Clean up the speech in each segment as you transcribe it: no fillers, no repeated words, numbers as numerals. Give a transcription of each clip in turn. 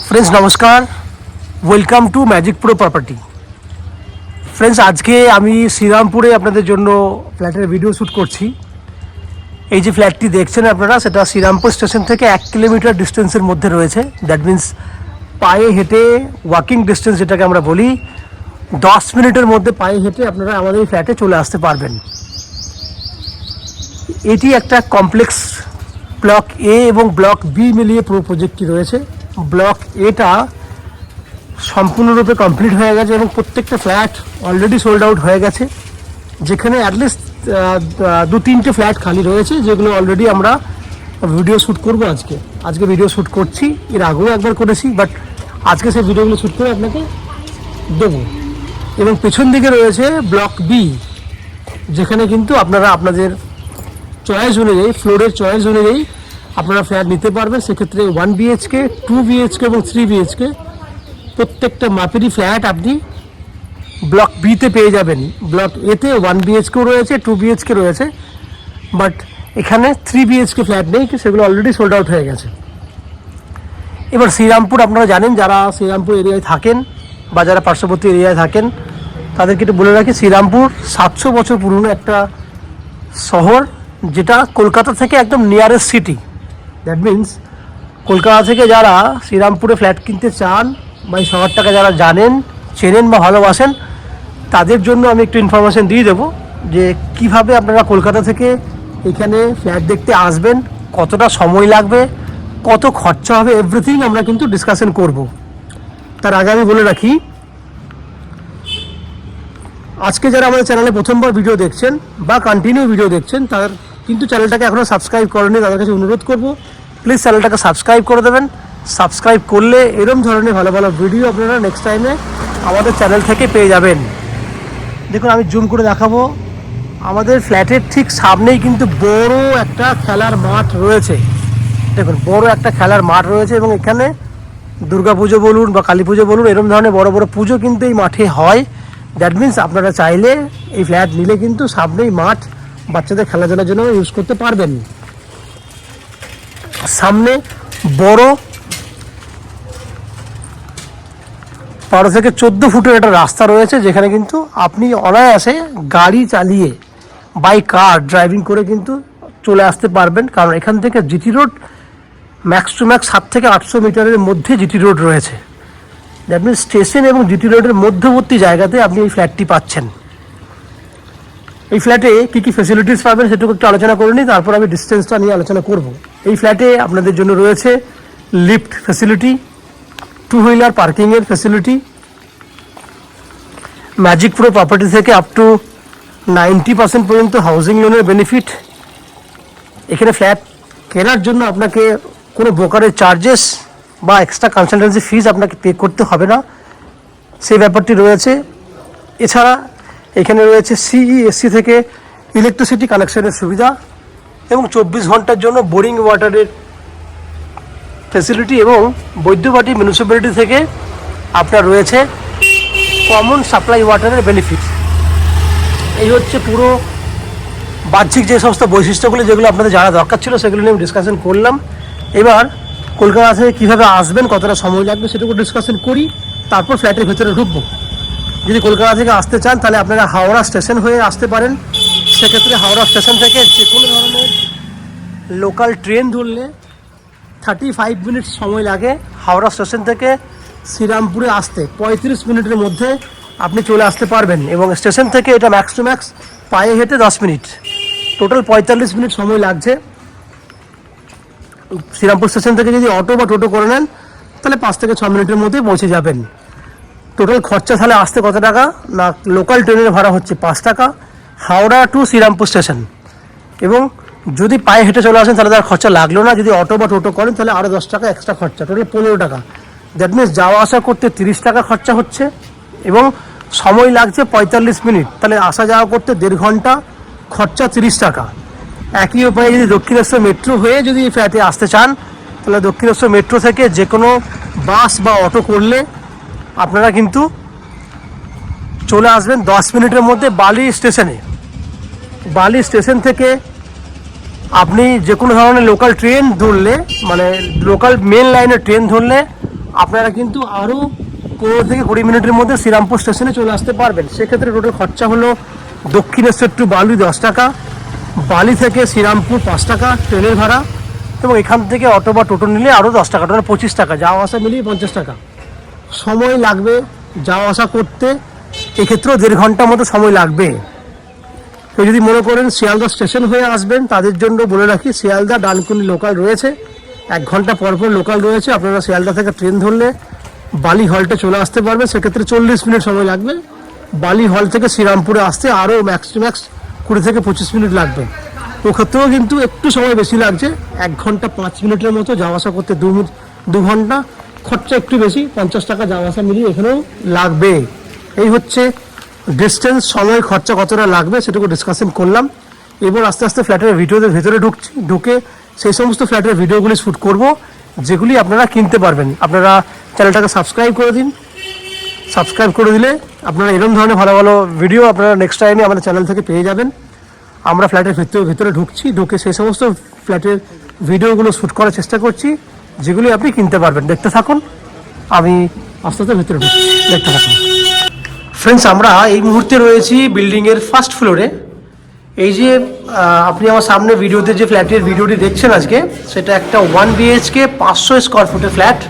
Friends नमस्कार, welcome to magic pro property. Friends आज के आमी श्रीरामपुरे आपनादेर जोन्नो फ्लैटेर भिडियो शूट करছি। এই যে ফ্ল্যাটটি দেখছেন আপনারা সেটা শ্রীরামপুর স্টেশন থেকে 1 কিলোমিটার ডিস্টেন্সের মধ্যে রয়েছে। দ্যাট মিন্স পায়ে হেঁটে ওয়াকিং ডিস্টেন্স যেটাকে আমরা বলি 10 মিনিটের মধ্যে পায়ে হেঁটে আপনারা আমাদের এই ফ্ল্যাটে চলে আসতে পারবেন। এটি একটা কমপ্লেক্স ব্লক এ এবং ব্লক বি মিলিয়ে পুরো প্রজেক্টটি রয়েছে। ব্লক এটা সম্পূর্ণরূপে কমপ্লিট হয়ে গেছে এবং প্রত্যেকটা ফ্ল্যাট অলরেডি সোল্ড আউট হয়ে গেছে, যেখানে অ্যাটলিস্ট 2-3টে ফ্ল্যাট খালি রয়েছে যেগুলো অলরেডি আমরা ভিডিও শ্যুট করবো। আজকে ভিডিও শ্যুট করছি, এর আগেও একবার করেছি, বাট আজকে সেই ভিডিওগুলো শ্যুট করে আপনাকে দেবো। এবং পেছন দিকে রয়েছে ব্লক বি, যেখানে কিন্তু আপনারা আপনাদের চয়েস অনুযায়ী, ফ্লোরের চয়েস অনুযায়ী আপনারা ফ্ল্যাট নিতে পারবেন। সেক্ষেত্রে 1 BHK, 2 BHK এবং 3 BHK প্রত্যেকটা মাপেরই ফ্ল্যাট আপনি ব্লক বিতে পেয়ে যাবেন। ব্লক এতে 1 BHK রয়েছে, 2 BHK রয়েছে, বাট এখানে 3 BHK ফ্ল্যাট নেই, সেগুলো অলরেডি সোল্ড আউট হয়ে গেছে। এবার শ্রীরামপুর আপনারা জানেন, যারা শ্রীরামপুর এরিয়ায় থাকেন বা যারা পার্শ্ববর্তী এরিয়ায় থাকেন তাদেরকে একটু বলে রাখি, শ্রীরামপুর 700 বছর পুরনো একটা শহর, যেটা কলকাতা থেকে একদম nearest city. That means Kolkata থেকে যারা শ্রীরামপুরে ফ্ল্যাট কিনতে চান বা এই শহরটাকে যারা জানেন, চেনেন বা ভালোবাসেন, তাদের জন্য আমি একটু ইনফরমেশান দিয়ে দেবো যে কিভাবে আপনারা কলকাতা থেকে এখানে ফ্ল্যাট দেখতে আসবেন, কতটা সময় লাগবে, কত খরচা হবে, এভরিথিং আমরা কিন্তু ডিসকাশন করব। তার আগে আমি বলে রাখি, আজকে যারা আমাদের চ্যানেলে প্রথমবার ভিডিও দেখছেন বা কন্টিনিউ ভিডিও দেখছেন, তার কিন্তু চ্যানেলটাকে এখনও সাবস্ক্রাইব করেনি, তাদের কাছে অনুরোধ করব প্লিজ চ্যানেলটাকে সাবস্ক্রাইব করে দেবেন। সাবস্ক্রাইব করলে এরকম ধরনের ভালো ভালো ভিডিও আপনারা নেক্সট টাইমে আমাদের চ্যানেল থেকে পেয়ে যাবেন। দেখুন আমি জুম করে দেখাবো, আমাদের ফ্ল্যাটের ঠিক সামনেই কিন্তু বড় একটা খেলার মাঠ রয়েছে। দেখুন বড় একটা খেলার মাঠ রয়েছে এবং এখানে দুর্গাপুজো বলুন বা কালী পুজো বলুন, এরকম ধরনের বড় বড় পুজো কিন্তু এই মাঠে হয়। দ্যাট মিন্স আপনারা চাইলে এই ফ্ল্যাট নিলে কিন্তু সামনেই মাঠ, বাচ্চাদের খেলাধুলার জন্য ইউজ করতে পারবেন। সামনে বড় 12 থেকে 14 ফুটের একটা রাস্তা রয়েছে, যেখানে কিন্তু আপনি অনায়াসে গাড়ি চালিয়ে বাই কার ড্রাইভিং করে কিন্তু চলে আসতে পারবেন। কারণ এখান থেকে GT road max to max 700 থেকে 800 মিটারের মধ্যে জিটি রোড রয়েছে। দ্যাট মিনস স্টেশন এবং জিটি রোডের মধ্যবর্তী জায়গাতে আপনি এই ফ্ল্যাটটি পাচ্ছেন। এই ফ্ল্যাটে কী কী ফেসিলিটিস পাবেন সেটুকু একটু আলোচনা করে নিই, তারপর আমি ডিস্টেন্সটা নিয়ে আলোচনা করব। এই ফ্ল্যাটে আপনাদের জন্য রয়েছে লিফট ফেসিলিটি, 2 হুইলার পার্কিংয়ের ফেসিলিটি, ম্যাজিক প্রো প্রপার্টি থেকে আপ টু 90% পর্যন্ত হাউজিং লোনের বেনিফিট। এখানে ফ্ল্যাট কেনার জন্য আপনাকে কোনো ব্রোকারের চার্জেস বা এক্সট্রা কনসালটেন্সি ফিজ আপনাকে পে করতে হবে না, সেই ব্যাপারটি রয়েছে। এছাড়া এখানে রয়েছে CESC থেকে ইলেকট্রিসিটি কানেকশনের সুবিধা এবং 24 ঘন্টার জন্য বোরিং ওয়াটারের ফেসিলিটি, এবং বৈদ্যবাটি মিউনিসিপ্যালিটি থেকে আপনার রয়েছে কমন সাপ্লাই ওয়াটারের বেনিফিট। এই হচ্ছে পুরো বাহ্যিক যে সমস্ত বৈশিষ্ট্যগুলি যেগুলো আপনাদের জানা দরকার ছিল, সেগুলো নিয়ে আমি ডিসকাশন করলাম। এবার কলকাতা থেকে কীভাবে আসবেন, কতটা সময় লাগবে সেটুকু ডিসকাশন করি, তারপর ফ্ল্যাটের ভেতরে ঢুকবো। যদি কলকাতা থেকে আসতে চান তাহলে আপনারা হাওড়া স্টেশন হয়ে আসতে পারেন। সেক্ষেত্রে হাওড়া স্টেশন থেকে যে কোনো ধরনের লোকাল ট্রেন ধরলে 35 মিনিট সময় লাগে। হাওড়া স্টেশন থেকে শ্রীরামপুরে আসতে 35 মিনিটের মধ্যে আপনি চলে আসতে পারবেন, এবং স্টেশন থেকে এটা ম্যাক্স টু ম্যাক্স পায়ে হেঁটে 10 মিনিট, টোটাল 45 মিনিট সময় লাগছে। শ্রীরামপুর স্টেশন থেকে যদি অটো বা টোটো করে নেন তাহলে 5 থেকে 6 মিনিটের মধ্যে পৌঁছে যাবেন। টোটাল খরচা তাহলে আসতে কত টাকা না, লোকাল ট্রেনের ভাড়া হচ্ছে 5 টাকা হাওড়া টু শ্রীরামপুর স্টেশন, এবং যদি পায়ে হেঁটে চলে আসেন তাহলে তার খরচা লাগলো না। যদি অটো বা টোটো করেন তাহলে আরও 10 টাকা এক্সট্রা খরচা, টোটাল 15 টাকা। দ্যাট মিনস যাওয়া আসা করতে 30 টাকা খরচা হচ্ছে এবং সময় লাগছে 45 মিনিট, তাহলে আসা যাওয়া করতে 1.5 ঘন্টা, খরচা 30 টাকা। একই উপায়ে যদি দক্ষিণেশ্বর মেট্রো হয়ে যদি এই ফ্ল্যাটে আসতে চান তাহলে দক্ষিণেশ্বর মেট্রো থেকে যে কোনো বাস বা অটো করলে আপনারা কিন্তু চলে আসবেন 10 মিনিটের মধ্যে বালি স্টেশনে। বালি স্টেশন থেকে আপনি যে কোনো ধরনের লোকাল ট্রেন ধরলে, মানে লোকাল মেন লাইনের ট্রেন ধরলে আপনারা কিন্তু আরও 15 থেকে 20 মিনিটের মধ্যে শ্রীরামপুর স্টেশনে চলে আসতে পারবেন। সেক্ষেত্রে টোটাল খরচা হলো দক্ষিণেশ্বর টু বালি 10 টাকা, বালি থেকে শ্রীরামপুর 5 টাকা ট্রেনের ভাড়া, এবং এখান থেকে অটো বা টোটো নিলে আরও 10 টাকা, টোটাল 25 টাকা, যাওয়া আসা মিলিয়ে 50 টাকা। সময় লাগবে যাওয়া আসা করতে, এক্ষেত্রেও 1.5 ঘন্টা মতো সময় লাগবে। তো যদি মনে করেন শিয়ালদা স্টেশন হয়ে আসবেন, তাদের জন্য বলে রাখি শিয়ালদা ডানকুনি লোকাল রয়েছে, 1 ঘন্টা পর পর লোকাল রয়েছে। আপনারা শিয়ালদা থেকে ট্রেন ধরলে বালি হল্টে চলে আসতে পারবেন, সেক্ষেত্রে 40 মিনিট সময় লাগবে। বালি হল থেকে শ্রীরামপুরে আসতে আরও ম্যাক্স 20 থেকে 25 মিনিট লাগবে। ওক্ষেত্রেও কিন্তু একটু সময় বেশি লাগছে, 1 ঘন্টা 5 মিনিটের মতো, যাওয়া আসা করতে 2 ঘন্টা, খরচা একটু বেশি, 50 টাকা যাওয়া আসা মিলিয়ে এখানেও লাগবে। এই হচ্ছে ডিস্টেন্স, সময়, খরচা কতটা লাগবে সেটুকু ডিসকাশন করলাম। এবার আস্তে আস্তে ফ্ল্যাটের ভিডিওদের ভিতরে ঢুকে সেই সমস্ত ফ্ল্যাটের ভিডিওগুলি শ্যুট করব যেগুলি আপনারা কিনতে পারবেন। আপনারা চ্যানেলটাকে সাবস্ক্রাইব করে দিন, সাবস্ক্রাইব করে দিলে আপনারা এরকম ধরনের ভালো ভালো ভিডিও আপনারা নেক্সট টাইমে আমাদের চ্যানেল থেকে পেয়ে যাবেন। আমরা ফ্ল্যাটের ভিতরে ঢুকে সেই সমস্ত ফ্ল্যাটের ভিডিওগুলো শ্যুট করার চেষ্টা করছি যেগুলি আপনি কিনতে পারবেন। দেখতে থাকুন, আমি আস্তে আস্তে ভিতরে ঢুকছি, দেখতে থাকুন। ফ্রেন্ডস, আমরা এই মুহূর্তে রয়েছি বিল্ডিংয়ের ফার্স্ট ফ্লোরে। এই যে আপনি আমার সামনে ভিডিওতে যে ফ্ল্যাটের ভিডিওটি দেখছেন আজকে, সেটা একটা 1 BHK 500 স্কোয়ার ফুটের ফ্ল্যাট।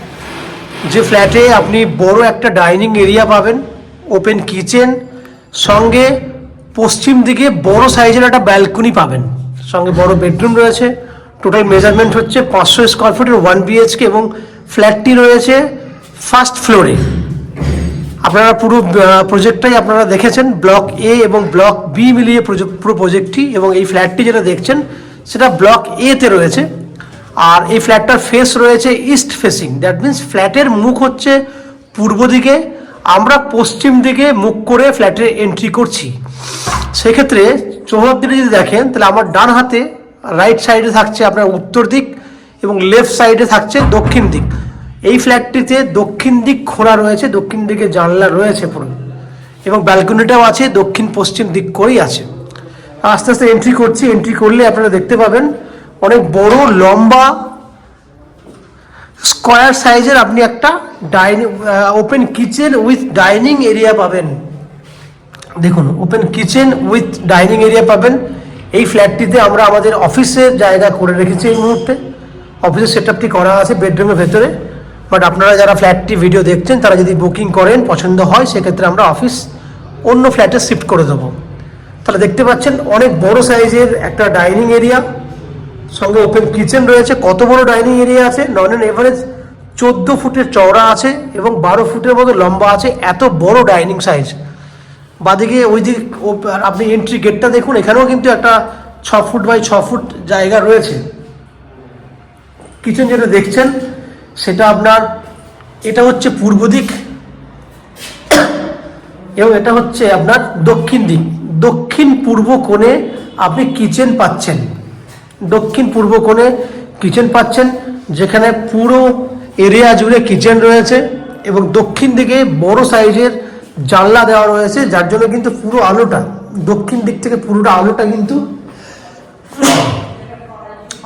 যে ফ্ল্যাটে আপনি বড় একটা ডাইনিং এরিয়া পাবেন, ওপেন কিচেন, সঙ্গে পশ্চিম দিকে বড় সাইজের একটা ব্যালকনি পাবেন, সঙ্গে বড় বেডরুম রয়েছে। টোটাল মেজারমেন্ট হচ্ছে 500 স্কোয়ার ফুটের 1 BHK, এবং ফ্ল্যাটটি রয়েছে ফার্স্ট ফ্লোরে। আপনারা পুরো প্রজেক্টটাই আপনারা দেখেছেন, ব্লক এ এবং ব্লক বি মিলিয়ে পুরো প্রজেক্টটি, এবং এই ফ্ল্যাটটি যেটা দেখছেন সেটা ব্লক এতে রয়েছে। আর এই ফ্ল্যাটটার ফেস রয়েছে ইস্ট ফেসিং, দ্যাট মিন্স ফ্ল্যাটের মুখ হচ্ছে পূর্ব দিকে, আমরা পশ্চিম দিকে মুখ করে ফ্ল্যাটে এন্ট্রি করছি। সেক্ষেত্রে চৌহদ্দিটা যদি দেখেন, তাহলে আমার ডান হাতে রাইট সাইডে থাকছে আপনার উত্তর দিক, এবং লেফট সাইডে থাকছে দক্ষিণ দিক। এই ফ্ল্যাটটিতে দক্ষিণ দিক খোলা রয়েছে, দক্ষিণ দিকে জানলা রয়েছে পুরো, এবং ব্যালকনিটাও আছে দক্ষিণ পশ্চিম দিক করেই আছে। আস্তে আস্তে এন্ট্রি করছি, এন্ট্রি করলে আপনারা দেখতে পাবেন অনেক বড় লম্বা স্কোয়ার সাইজের আপনি একটা open kitchen with dining area পাবেন। দেখুন, open kitchen with dining area পাবেন। এই ফ্ল্যাটটিতে আমরা আমাদের অফিসের জায়গা করে রেখেছি। এই মুহূর্তে অফিসের সেটআপটি করা আছে বেডরুমের ভেতরে, বাট আপনারা যারা ফ্ল্যাটটি ভিডিও দেখছেন তারা যদি বুকিং করেন, পছন্দ হয়, সেক্ষেত্রে আমরা অফিস অন্য ফ্ল্যাটে শিফট করে দেবো। তাহলে দেখতে পাচ্ছেন অনেক বড় সাইজের একটা ডাইনিং এরিয়া, সঙ্গে ওপেন কিচেন রয়েছে। কত বড় ডাইনিং এরিয়া আছে, নন অ্যান এভারেজ 14 ফুটের চওড়া আছে এবং 12 ফুটের মতো লম্বা আছে, এত বড় ডাইনিং সাইজ। বাদিকে ওই দিক আপনি এন্ট্রি গেটটা দেখুন, এখানেও কিন্তু একটা 6 ফুট বাই 6 ফুট জায়গা রয়েছে। কিচেন যেটা দেখছেন সেটা আপনার, এটা হচ্ছে পূর্ব দিক এবং এটা হচ্ছে আপনার দক্ষিণ দিক। দক্ষিণ পূর্ব কোণে আপনি কিচেন পাচ্ছেন, দক্ষিণ পূর্ব কোণে কিচেন পাচ্ছেন, যেখানে পুরো এরিয়া জুড়ে কিচেন রয়েছে, এবং দক্ষিণ দিকে বড় সাইজের জানলা দেওয়া রয়েছে, যার জন্য কিন্তু পুরো আলোটা দক্ষিণ দিক থেকে পুরোটা আলোটা কিন্তু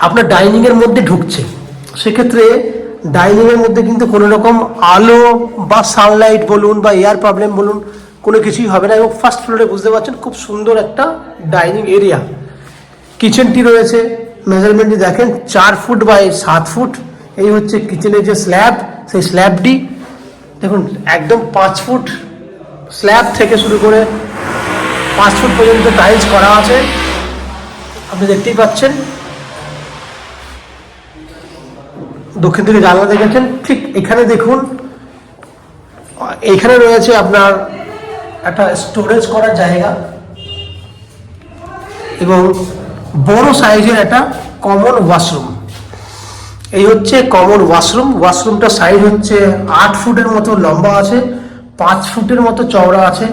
আপনার ডাইনিংয়ের মধ্যে ঢুকছে। সেক্ষেত্রে ডাইনিংয়ের মধ্যে কিন্তু কোনো রকম আলো বা সানলাইট বলুন বা এয়ার প্রবলেম বলুন, কোনো কিছুই হবে না। এবং ফার্স্ট ফ্লোরে বুঝতে পারছেন খুব সুন্দর একটা ডাইনিং এরিয়া। কিচেনটি রয়েছে, মেজারমেন্টটি দেখেন 4 ফুট বাই 7 ফুট। এই হচ্ছে কিচেনের যে স্ল্যাব, সেই স্ল্যাবটি দেখুন একদম 5 ফুট স্ল্যাব থেকে শুরু করে 5 ফুট পর্যন্ত টাইলস করা আছে, আপনি দেখতেই পাচ্ছেন। দক্ষিণ দিকে জানলা দেখেছেন, ঠিক এখানে দেখুন, এখানে রয়েছে আপনার একটা স্টোরেজ করার জায়গা এবং বড় সাইজের একটা কমন ওয়াশরুম। এই হচ্ছে কমন ওয়াশরুম। ওয়াশরুমটা সাইজ হচ্ছে 8 ফুটের মতো লম্বা আছে, 5 ফুটের মতো চওড়া আছে,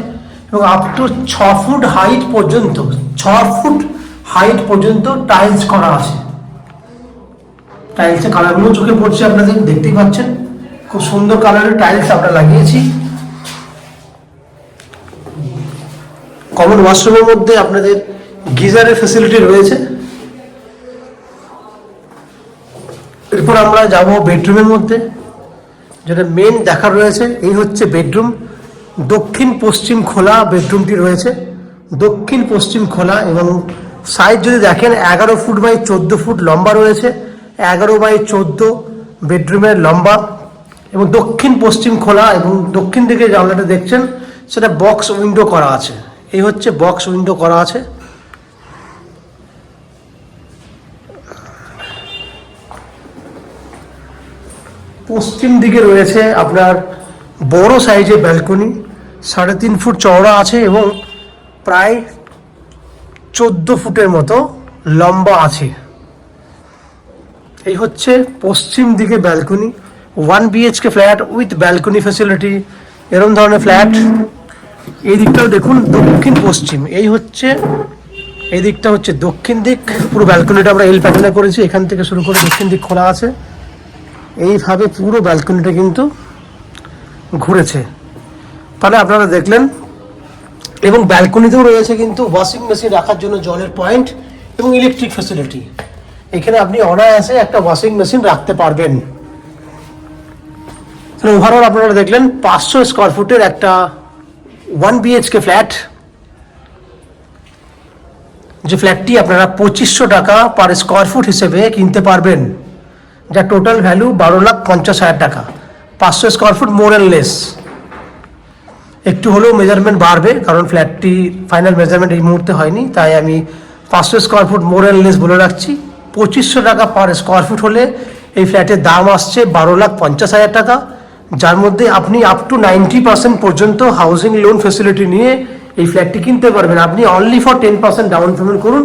এবং আপ টু 6 ফুট হাইট পর্যন্ত, 6 ফুট হাইট পর্যন্ত টাইলস করা আছে। টাইলসের কালারগুলো চোখে পড়ছে, আপনাদের দেখতেই পাচ্ছেন খুব সুন্দর কালারের টাইলস আমরা লাগিয়েছি। কমন ওয়াশরুমের মধ্যে আপনাদের গিজারের ফ্যাসিলিটি রয়েছে। এরপর আমরা যাব বেডরুমের মধ্যে। যেটা মেন দেখার রয়েছে, এই হচ্ছে বেডরুম। দক্ষিণ পশ্চিম খোলা বেডরুমটি রয়েছে, দক্ষিণ পশ্চিম খোলা, এবং সাইজ যদি দেখেন 11 ফুট বাই 14 ফুট লম্বা রয়েছে, 11 বাই 14 বেডরুমের লম্বা, এবং দক্ষিণ পশ্চিম খোলা, এবং দক্ষিণ দিকে জানলাটা দেখছেন সেটা বক্স উইন্ডো করা আছে। এই হচ্ছে বক্স উইন্ডো করা আছে। পশ্চিম দিকে রয়েছে আপনার বড় সাইজের ব্যালকনি, 3.5 ফুট চওড়া আছে এবং প্রায় 14 ফুটের মতো লম্বা আছে। এই হচ্ছে পশ্চিম দিকে balcony, 1 BHK flat with balcony facility, এরকম ধরনের ফ্ল্যাট। এই দিকটাও দেখুন দক্ষিণ পশ্চিম, এই দিকটা হচ্ছে দক্ষিণ দিক। পুরো ব্যালকনিটা আমরা এল প্যাটার্নে করেছি, এখান থেকে শুরু করে দক্ষিণ দিক খোলা আছে। এইভাবে পুরো ব্যালকনিটা কিন্তু ঘুরেছে, তাহলে আপনারা দেখলেন। এবং ব্যালকনিতেও রয়েছে কিন্তু ওয়াশিং মেশিন রাখার জন্য জলের পয়েন্ট এবং ইলেকট্রিক ফ্যাসিলিটি। এখানে আপনি অনায়াসে একটা ওয়াশিং মেশিন রাখতে পারবেন। ওভারঅল আপনারা দেখলেন 500 স্কোয়ার ফুটের একটা 1 BHK ফ্ল্যাট, যে ফ্ল্যাটটি আপনারা 2500 টাকা পার স্কোয়ার ফুট হিসেবে কিনতে পারবেন, যা টোটাল ভ্যালু 12,50,000 টাকা। 500 square foot more and less, একটু হলেও মেজারমেন্ট বাড়বে, কারণ ফ্ল্যাটটি ফাইনাল মেজারমেন্ট এই মুহূর্তে হয়নি, তাই আমি 500 square foot more and less বলে রাখছি। 2500 টাকা পার স্কোয়ার ফুট হলে এই ফ্ল্যাটের দাম আসছে 12,50,000 টাকা, যার মধ্যে আপনি আপ টু 90% পর্যন্ত হাউজিং লোন ফেসিলিটি নিয়ে এই ফ্ল্যাটটি কিনতে পারবেন। আপনি অনলি ফর 10% ডাউন পেমেন্ট করুন,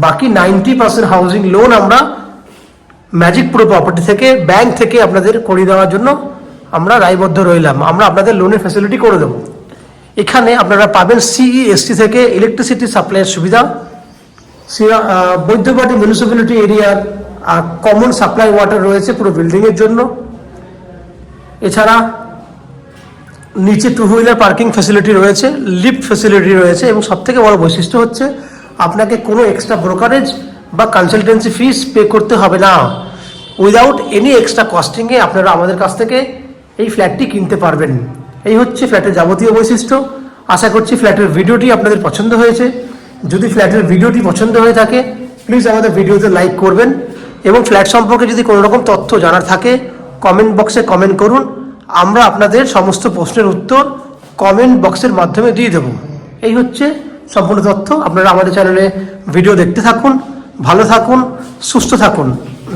বাকি 90% হাউজিং লোন আমরা ম্যাজিক প্রো প্রপার্টি থেকে, ব্যাংক থেকে আপনাদের করে দেওয়ার জন্য আমরা রায়বদ্ধ রইলাম। আমরা আপনাদের লোনের ফ্যাসিলিটি করে দেবো। এখানে আপনারা পাবেন CEST থেকে ইলেকট্রিসিটি সাপ্লাইয়ের সুবিধা, বৈদ্যবাটি মিউনিসিপ্যালিটি এরিয়ার কমন সাপ্লাই ওয়াটার রয়েছে পুরো বিল্ডিংয়ের জন্য। এছাড়া নিচে 2 হুইলার পার্কিং ফ্যাসিলিটি রয়েছে, লিফট ফ্যাসিলিটি রয়েছে, এবং সবথেকে বড় বৈশিষ্ট্য হচ্ছে আপনাকে কোনো এক্সট্রা ব্রোকারেজ বা কনসালটেন্সি ফিস পে করতে হবে না। উইদাউট এনি এক্সট্রা কস্টিংয়ে আপনারা আমাদের কাছ থেকে এই ফ্ল্যাটটি কিনতে পারবেন। এই হচ্ছে ফ্ল্যাটের যাবতীয় বৈশিষ্ট্য। আশা করছি ফ্ল্যাটের ভিডিওটি আপনাদের পছন্দ হয়েছে। যদি ফ্ল্যাটের ভিডিওটি পছন্দ হয়ে থাকে প্লিজ আমাদের ভিডিওতে লাইক করবেন, এবং ফ্ল্যাট সম্পর্কে যদি কোনো রকম তথ্য জানার থাকে কমেন্ট বক্সে কমেন্ট করুন। আমরা আপনাদের সমস্ত প্রশ্নের উত্তর কমেন্ট বক্সের মাধ্যমে দিয়ে দেবো। এই হচ্ছে সম্পূর্ণ তথ্য। আপনারা আমাদের চ্যানেলে ভিডিও দেখতে থাকুন, ভালো থাকুন, সুস্থ থাকুন।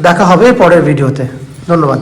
দেখা হবে পরের ভিডিওতে। ধন্যবাদ।